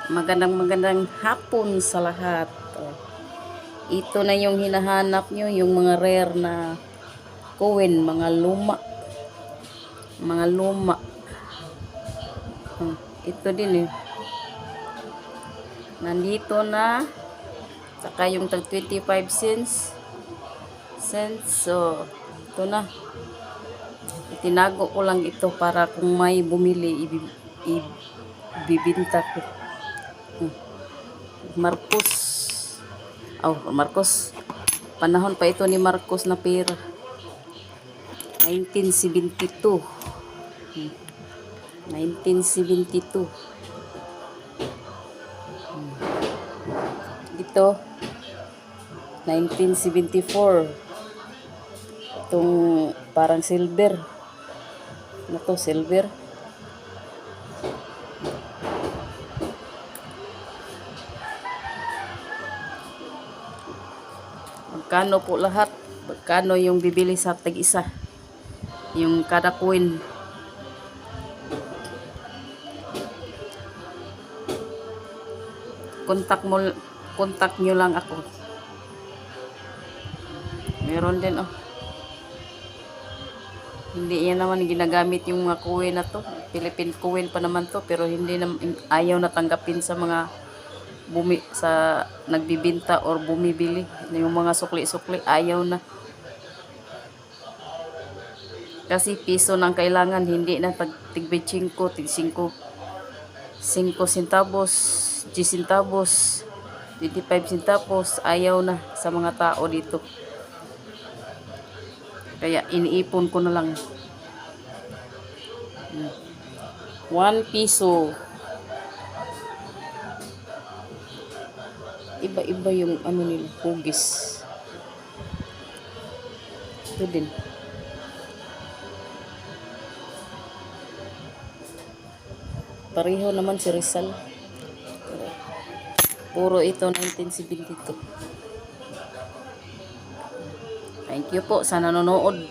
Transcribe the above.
Magandang hapon sa lahat. Oh, ito na yung hinahanap nyo, yung mga rare na coin, mga luma. Mga luma. Ito din eh. Nandito na. Saka yung tag 25 cents. So, ito na. Itinago ko lang ito para kung may bumili, ibibinta ko. Marcos. Panahon pa ito ni Marcos na pera. 1972. 1972. Ito 1974. Itong parang silver. Ano to, silver? Magkano po lahat? Magkano yung bibili sa tag-isa? Yung kada coin. Contact nyo lang ako. Meron din oh. Hindi yan naman ginagamit yung mga coin na to. Philippine coin pa naman to, pero hindi na, ayaw na tanggapin sa mga sa nagbibinta or bumibili. Yung mga sukli-sukli ayaw na. Kasi piso nang kailangan, hindi na tig 5, tig 5 centavos, 10 centavos, 25 centavos, ayaw na sa mga tao dito. Kaya iniipon ko na lang. 1 piso. Iba-iba yung ano nila, hugis. Ito din. Pareho naman si Rizal. Puro ito 1972. Thank you po sa nanonood.